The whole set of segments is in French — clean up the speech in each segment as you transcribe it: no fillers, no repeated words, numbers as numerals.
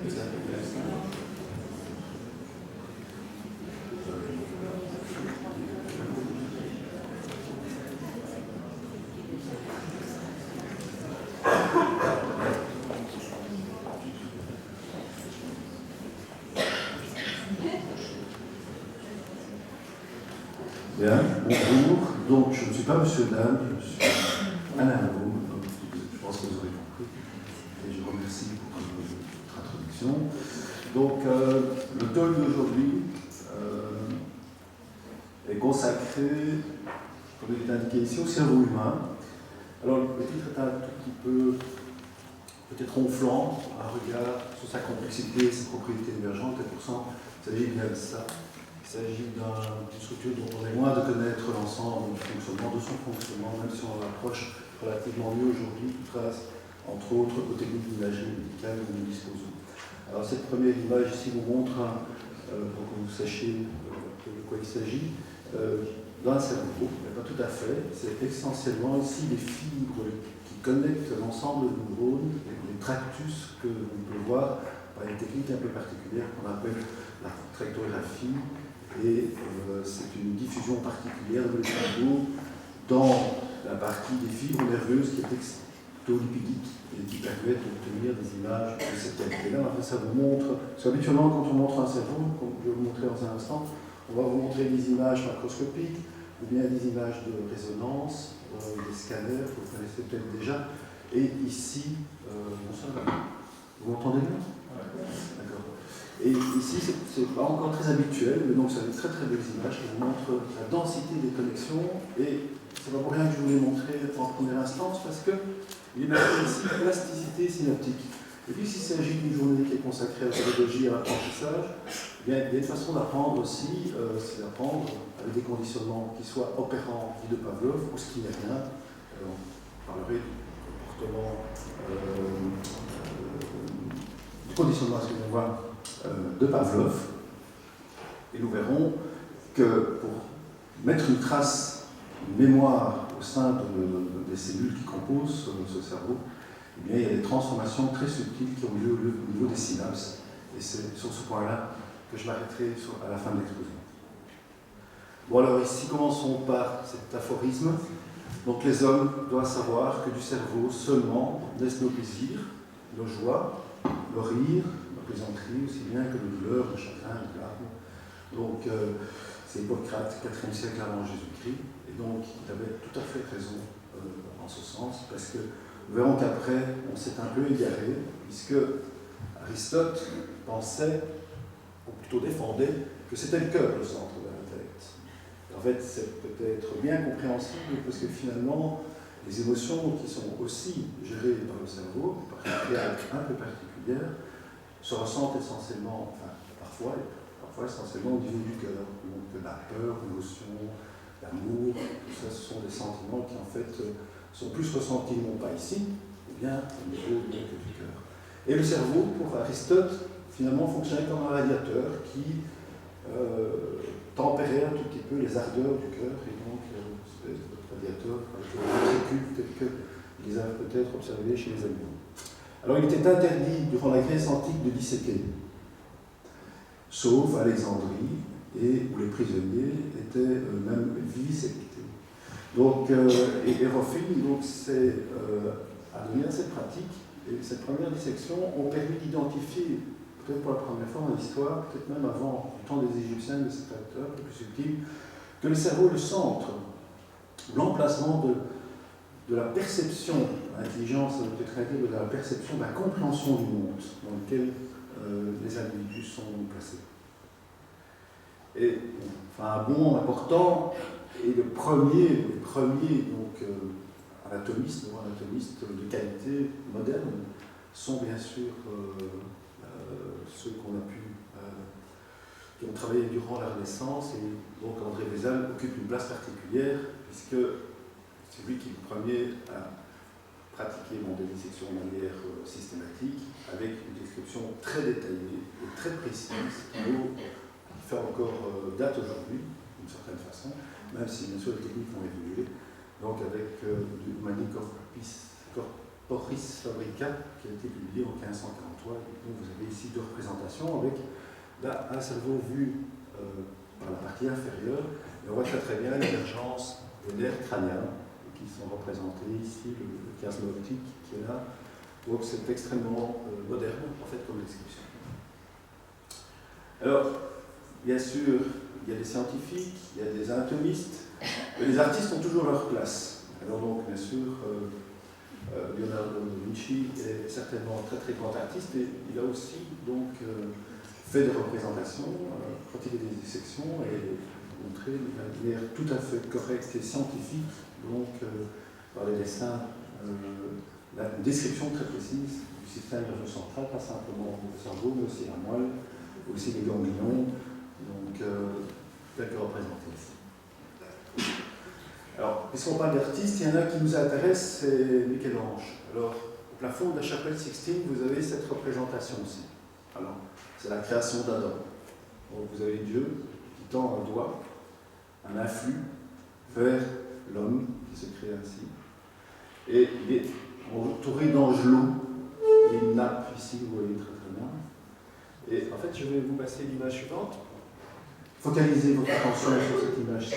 Bien, bonjour. Donc, je ne suis pas Monsieur Dan, je suis Alain Loum, je pense que vous aurez compris. Et je vous remercie pour votre introduction. Donc, le talk d'aujourd'hui est consacré, comme il est indiqué ici, au cerveau humain. Alors, le titre est un tout petit peu, peut-être ronflant, un regard sur sa complexité et ses propriétés émergentes, et pour ça, il s'agit bien de ça. Il s'agit d'une structure dont on est loin de connaître l'ensemble du fonctionnement, de son fonctionnement, même si on approche relativement mieux aujourd'hui, grâce, entre autres, aux techniques d'imagerie médicale dont nous disposons. Alors, cette première image ici vous montre, pour que vous sachiez de quoi il s'agit, d'un cerveau, mais pas tout à fait. C'est essentiellement ici des fibres qui connectent l'ensemble des neurones, les tractus que l'on peut voir par une technique un peu particulière qu'on appelle la tractographie. Et c'est une diffusion particulière de l'électrode dans la partie des fibres nerveuses qui est extolipidique et qui permet d'obtenir des images de cette qualité-là. Après, ça vous montre, parce qu'habituellement, quand on montre un cerveau, comme je vais vous montrer dans un instant, on va vous montrer des images macroscopiques ou bien des images de résonance, des scanners, que vous connaissez peut-être déjà. Et ici, vous m'entendez bien? D'accord. Et ici, c'est pas encore très habituel, mais donc c'est des très très belles images qui vous montrent la densité des connexions. Et c'est pas pour rien que je vous l'ai montré en première instance, parce qu'il est marqué ici plasticité synaptique. Et puis s'il s'agit d'une journée qui est consacrée à la pédagogie et à l'apprentissage, il y a une façon d'apprendre aussi, c'est d'apprendre avec des conditionnements qui soient opérants dits de Pavlov, ou ce qui n'est rien. On parlerait du comportement, du conditionnement, excusez-moi, de Pavlov, et nous verrons que pour mettre une trace, une mémoire au sein des cellules qui composent ce cerveau, eh bien, il y a des transformations très subtiles qui ont lieu au niveau des synapses, et c'est sur ce point-là que je m'arrêterai à la fin de l'exposé. Bon, alors ici, commençons par cet aphorisme. Donc les hommes doivent savoir que du cerveau seulement naissent nos plaisirs, nos joies, le rire, plaisanterie, aussi bien que le douleur, le chagrin, le larmes. Donc, c'est Hippocrate, 4e siècle avant Jésus-Christ, et donc il avait tout à fait raison en ce sens, parce que nous verrons qu'après, on s'est un peu égaré, puisque Aristote pensait, ou plutôt défendait, que c'était le cœur le centre de l'intellect. En fait, c'est peut-être bien compréhensible, parce que finalement, les émotions qui sont aussi gérées par le cerveau, un peu particulières, se ressentent essentiellement, enfin parfois essentiellement au niveau du cœur. Donc la peur, l'émotion, l'amour, tout ça, ce sont des sentiments qui en fait sont plus ressentis non pas ici, mais bien au niveau du cœur. Et le cerveau, pour Aristote, finalement fonctionnait comme un radiateur qui tempérait un tout petit peu les ardeurs du cœur, et donc ce radiateur, avec le ventricule, peut-être que les avez peut-être observé chez les animaux. Alors il était interdit durant la Grèce antique de disséquer, sauf à Alexandrie, où les prisonniers étaient même vivisectés. Donc, et Hérophile s'est adonné à cette pratique, et cette première dissection ont permis d'identifier, peut-être pour la première fois dans l'histoire, peut-être même avant le temps des Égyptiens, de cet acteur un peu plus subtil, que le cerveau est le centre, l'emplacement de la perception, l'intelligence peut-être de la perception, de la compréhension du monde dans lequel les individus sont placés. Et enfin, un bond important, et le premier donc, anatomistes de qualité moderne sont bien sûr ceux qui ont travaillé durant la Renaissance, et donc André Vézal occupe une place particulière, puisque c'est lui qui est le premier à pratiquer des dissections de manière systématique, avec une description très détaillée et très précise, qui fait encore date aujourd'hui, d'une certaine façon, même si bien sûr les techniques ont évolué, donc avec une manière Porris Fabrica, qui a été publié en 1543. Donc vous avez ici deux représentations avec là, un cerveau vu par la partie inférieure, et on voit très bien l'émergence des nerfs crâniens qui sont représentés ici, le chiasme optique qui est là. Donc c'est extrêmement moderne en fait comme description. Alors, bien sûr, il y a des scientifiques, il y a des anatomistes, mais les artistes ont toujours leur place. Alors donc, bien sûr, Leonardo da Vinci est certainement un très très grand artiste et il a aussi donc fait des représentations, pratiqué des dissections et montré de manière tout à fait correcte et scientifique, donc par les dessins, une description très précise du système nerveux central, pas simplement le cerveau, mais aussi la moelle, aussi les ganglions, donc tel que représenté ici. Alors, puisqu'on parle d'artistes, il y en a qui nous intéressent, c'est Michel-Ange. Alors, au plafond de la chapelle Sixtine, vous avez cette représentation aussi. Alors, c'est la création d'Adam. Donc, vous avez Dieu qui tend un doigt, un influx vers l'homme qui se crée ainsi. Et il est entouré d'angelots, et une nappe ici, vous voyez très très bien. Et en fait, je vais vous passer l'image suivante. Focalisez votre attention sur cette image-ci.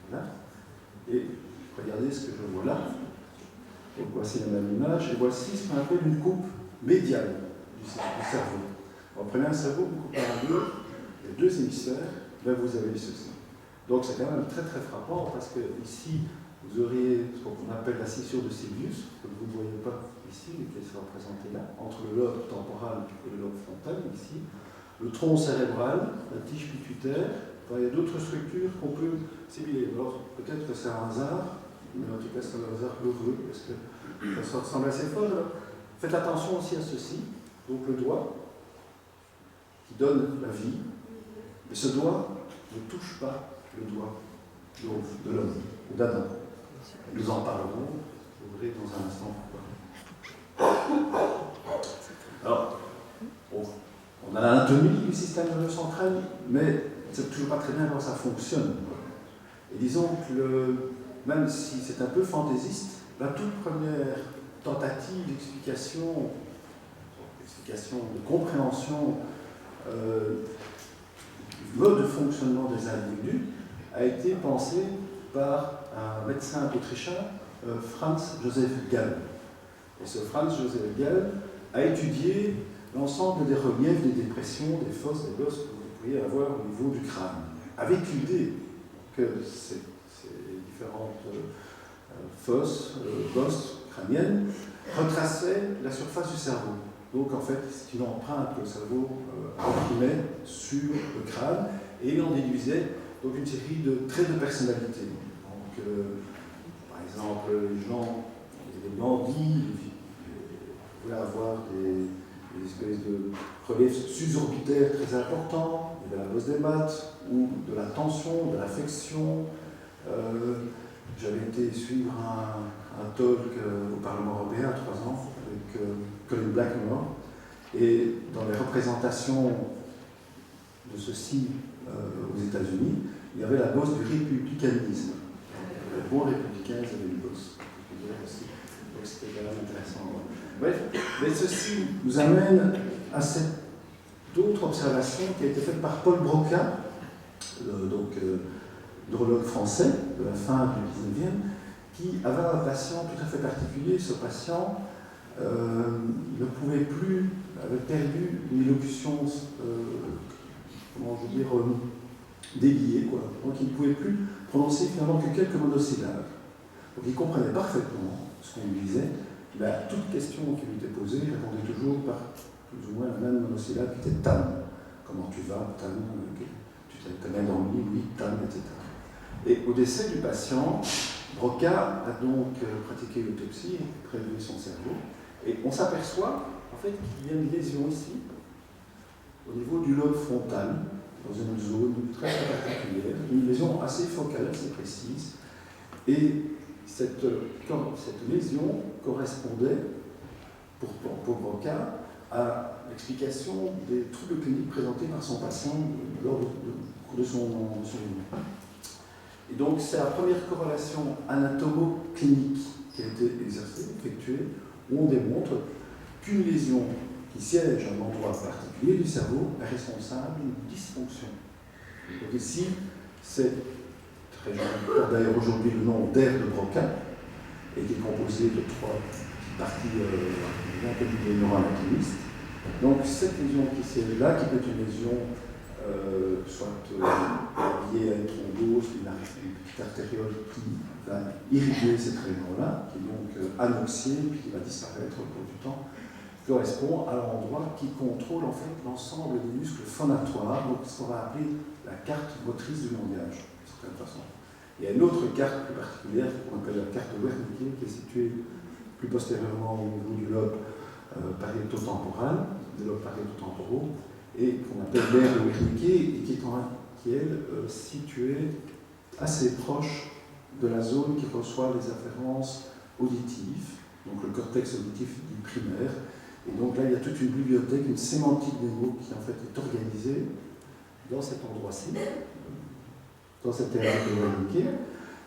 Voilà. Et regardez ce que je vois là. Donc voici la même image. Et voici ce qu'on appelle une coupe médiale du cerveau. Alors, prenez un cerveau, vous coupez en deux, les deux hémisphères, là vous avez ceci. Donc c'est quand même très très frappant parce que ici, vous auriez ce qu'on appelle la scission de Sylvius, que vous ne voyez pas ici, mais qui est représenté là, entre le lobe temporal et le lobe frontal, ici. Le tronc cérébral, la tige pituitaire, enfin, il y a d'autres structures qu'on peut simuler. Alors, peut-être que c'est un hasard, mais en tout cas, c'est un hasard heureux, parce que ça ressemble assez fort. Alors, faites attention aussi à ceci, donc le doigt, qui donne la vie, mais ce doigt ne touche pas le doigt de l'homme, ou d'Adam. Nous en parlerons, vous verrez dans un instant pourquoi. Alors, on a l'anatomie du système nerveux central, mais on ne sait toujours pas très bien comment ça fonctionne. Et disons que, même si c'est un peu fantaisiste, la toute première tentative d'explication, de compréhension du mode de fonctionnement des individus a été pensée par un médecin autrichien, Franz Joseph Gall. Et ce Franz Joseph Gall a étudié l'ensemble des reliefs, des dépressions, des fosses, des bosses que vous pourriez avoir au niveau du crâne, avec l'idée que ces différentes fosses, bosses crâniennes retraçaient la surface du cerveau. Donc en fait, c'est une empreinte que le cerveau imprimait sur le crâne et il en déduisait donc une série de traits de personnalité. Donc, par exemple, les gens, les bandits, voulaient avoir des espèces de reliefs suborbitaires très importants, de la bosse des maths, ou de la tension, de l'affection. J'avais été suivre un talk au Parlement européen à 3 ans avec Colin Blackmore, et dans les représentations de ceci aux États-Unis, il y avait la bosse du républicanisme. Les bons républicains avaient une bosse. Donc c'était quand même intéressant. Bref, mais ceci nous amène à cette autre observation qui a été faite par Paul Broca, neurologue français de la fin du 19e, qui avait un patient tout à fait particulier. Ce patient ne pouvait plus, avait perdu une élocution, comment je veux dire, déliée, quoi. Donc il ne pouvait plus prononcer finalement que quelques monosyllabes. Donc il comprenait parfaitement ce qu'on lui disait, mais à toute question qui lui était posée, il répondait toujours par plus ou moins la même monosyllabe qui était Tam. Comment tu vas, Tam? Tu t'es bien dormi? Oui, Tam, etc. Et au décès du patient, Broca a donc pratiqué l'autopsie, prélevé son cerveau, et on s'aperçoit en fait qu'il y a une lésion ici, au niveau du lobe frontal, dans une zone très particulière, une lésion assez focale, assez précise, et cette lésion correspondait, pour Broca, à l'explication des troubles cliniques présentés par son patient lors de son vie. Et donc, c'est la première corrélation anatomo-clinique qui a été exercée, effectuée où on démontre qu'une lésion qui siège à un endroit particulier du cerveau est responsable d'une dysfonction. Donc ici, c'est très joli, porte d'ailleurs aujourd'hui le nom d'aire de Broca, et qui est composé de 3 parties bien connues des neuroanatomistes. Donc cette lésion qui siège là, qui peut être une lésion soit liée à une thrombose, une petite artériole qui va irriguer cette région-là, qui est donc annoxée, puis qui va disparaître au cours du temps, correspond à l'endroit qui contrôle en fait l'ensemble des muscles phonatoires, donc ce qu'on va appeler la carte motrice du langage, d'une certaine façon. Il y a une autre carte plus particulière qu'on appelle la carte Wernicke, qui est située plus postérieurement au niveau du lobe pariétotemporal, des lobes pariétotemporaux, et qu'on appelle l'aire de Wernicke, et qui est elle, située assez proche de la zone qui reçoit les afférences auditives, donc le cortex auditif dit primaire. Et donc là, il y a toute une bibliothèque, une sémantique des mots qui en fait est organisée dans cet endroit-ci, dans cette aire de Wernicke.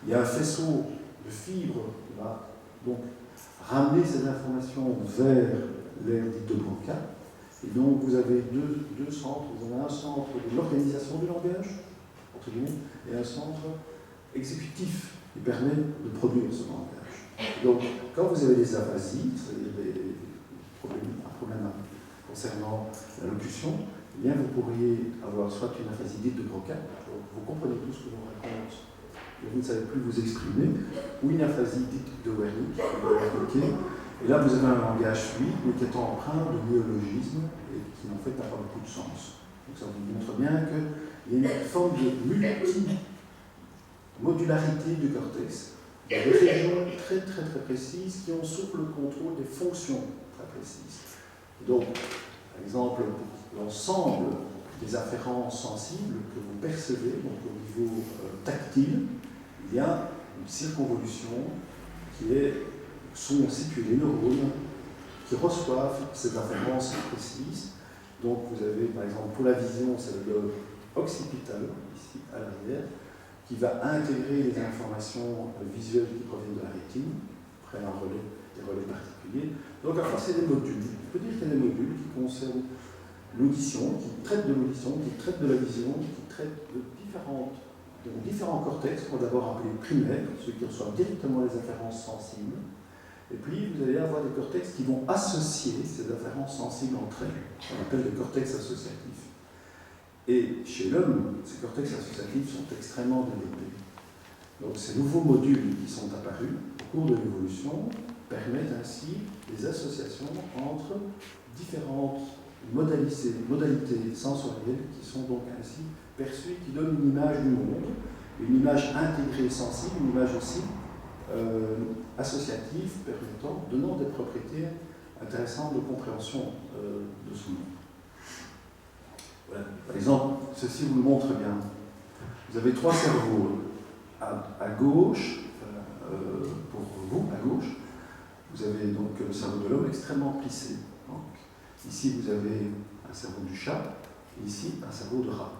Il y a un faisceau de fibres qui va donc ramener ces informations vers l'aire dite de Broca. Et donc vous avez deux centres. Vous avez un centre de l'organisation du langage, entre guillemets, et un centre exécutif qui permet de produire ce langage. Donc quand vous avez des aphasies, c'est-à-dire un problème concernant la locution, eh bien vous pourriez avoir soit une aphasie dite de Broca, vous comprenez tout ce que l'on raconte, mais vous ne savez plus vous exprimer, ou une aphasie dite de Wernicke, et là vous avez un langage fluide, mais qui est empreint de néologisme et qui en fait n'a pas beaucoup de sens. Donc ça vous montre bien qu'il y a une forme de multimodularité du cortex, il y a des régions très précises qui ont sous le contrôle des fonctions très précises. Donc, par exemple, l'ensemble des afférences sensibles que vous percevez, donc au niveau tactile, il y a une circonvolution qui sont situés les neurones qui reçoivent ces afférences précises. Donc vous avez par exemple pour la vision, c'est le lobe occipital, ici à l'arrière, qui va intégrer les informations visuelles qui proviennent de la rétine, après des relais particuliers. Donc enfin c'est des modules. On peut dire qu'il y a des modules qui concernent l'audition, qui traitent de l'audition, qui traitent de la vision, qui traitent de différents cortex, qu'on va d'abord appeler primaires, ceux qui reçoivent directement les afférences sensibles. Et puis, vous allez avoir des cortex qui vont associer ces afférences sensibles entre elles, qu'on appelle des cortex associatifs. Et chez l'homme, ces cortex associatifs sont extrêmement développés. Donc, ces nouveaux modules qui sont apparus au cours de l'évolution permettent ainsi des associations entre différentes modalités sensorielles qui sont donc ainsi perçues, qui donnent une image du monde, une image intégrée sensible, une image aussi associative, donnant des propriétés intéressantes de compréhension de ce monde. Voilà. Par exemple, ceci vous le montre bien. Vous avez 3 cerveaux. À gauche, pour vous, à gauche, vous avez donc le cerveau de l'homme extrêmement plissé. Donc, ici, vous avez un cerveau du chat, et ici, un cerveau de rat.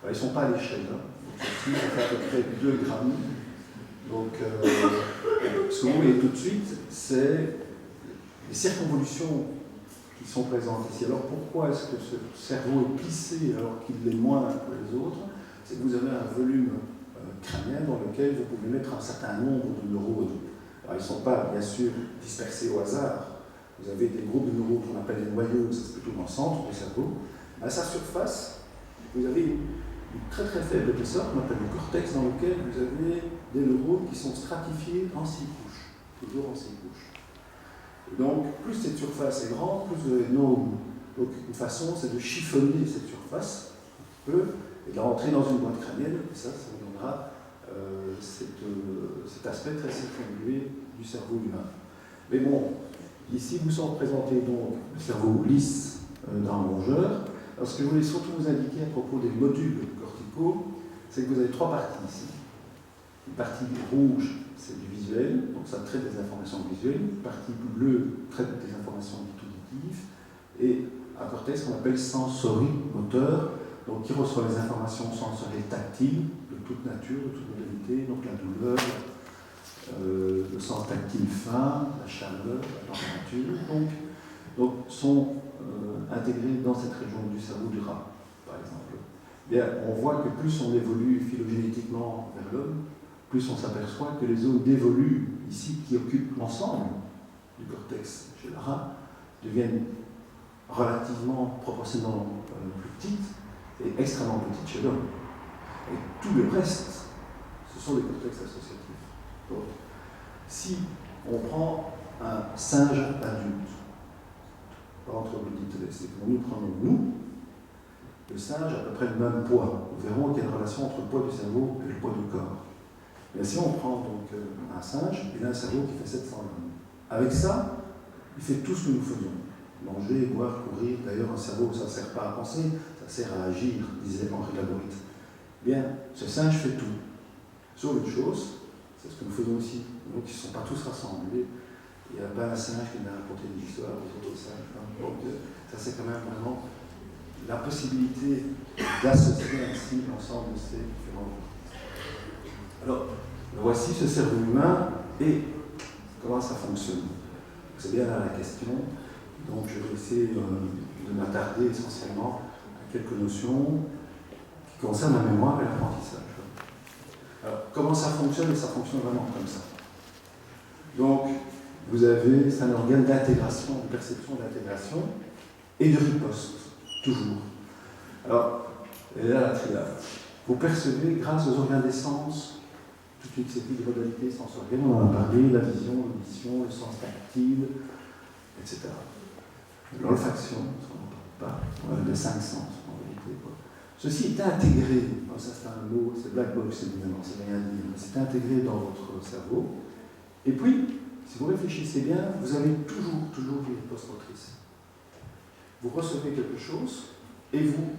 Alors, ils ne sont pas à l'échelle. Hein. Donc, ici, ça fait à peu près 2 grammes. Donc, ce que vous voyez tout de suite, c'est les circonvolutions qui sont présentes ici. Alors, pourquoi est-ce que ce cerveau est plissé alors qu'il l'est moins que les autres? C'est que vous avez un volume crânien dans lequel vous pouvez mettre un certain nombre de neurones. Alors, ils ne sont pas, bien sûr, dispersés au hasard. Vous avez des groupes de neurones qu'on appelle les noyaux, c'est plutôt dans le centre du cerveau. À sa surface, vous avez une très faible épaisseur qu'on appelle le cortex, dans lequel vous avez des neurones qui sont stratifiés en 6 couches, toujours en 6 couches. Et donc, plus cette surface est grande, plus vous avez de neurones. Donc, une façon, c'est de chiffonner cette surface un peu et de la rentrer dans une boîte crânienne, et ça vous donnera cet aspect très circonvolué du cerveau humain. Mais bon, ici vous sont représentés donc le cerveau lisse d'un rongeur. Alors, ce que je voulais surtout vous indiquer à propos des modules corticaux, c'est que vous avez 3 parties ici. Une partie rouge, c'est du visuel, donc ça traite des informations visuelles. Une partie bleue traite des informations auditives. Et un cortex qu'on appelle sensorimoteur, donc qui reçoit les informations sensorielles tactiles de toute nature, de toute modalité, donc la douleur, le sens tactile fin, la chaleur, la température, donc sont intégrés dans cette région du cerveau du rat, par exemple. Bien, on voit que plus on évolue phylogénétiquement vers l'homme, plus on s'aperçoit que les zones dévolues ici, qui occupent l'ensemble du cortex chez le rat, deviennent relativement, proportionnellement plus petites et extrêmement petites chez l'homme. Et tout le reste, ce sont des cortex associatifs. Donc, si on prend un singe adulte, entre c'est que nous prenons nous, le singe a à peu près le même poids. Nous verrons qu'il y a une relation entre le poids du cerveau et le poids du corps. Mais si on prend donc un singe, il a un cerveau qui fait 700 grammes. Avec ça, il fait tout ce que nous faisons. Manger, boire, courir. D'ailleurs, un cerveau, ça ne sert pas à penser, ça sert à agir, disait Henri Laborit. Bien, ce singe fait tout. Sauf une chose, c'est ce que nous faisons aussi. Donc, ils ne sont pas tous rassemblés. Il n'y a pas un singe qui vient raconter une histoire aux autres singes. Donc, ça, c'est quand même vraiment la possibilité d'associer ainsi l'ensemble de ces différents groupes. Alors, voici ce cerveau humain et comment ça fonctionne. C'est bien là la question. Donc, je vais essayer de m'attarder essentiellement à quelques notions qui concernent la mémoire et l'apprentissage. Alors, comment ça fonctionne? Et ça fonctionne vraiment comme ça. Donc, vous avez, c'est un organe d'intégration, de perception d'intégration et de riposte, toujours. Alors, et là, la triade. Vous percevez, grâce aux organes des sens, toute une série de modalités sensorielles. On en a parlé, la vision, l'audition, le sens tactile, etc. L'olfaction, ce qu'on n'entend pas, les 5 sens, en réalité. Ceci est intégré, ça c'est un mot, c'est black box évidemment, c'est rien dire, mais c'est intégré dans votre cerveau. Et puis, si vous réfléchissez bien, vous avez toujours des ripostes motrices. Vous recevez quelque chose et vous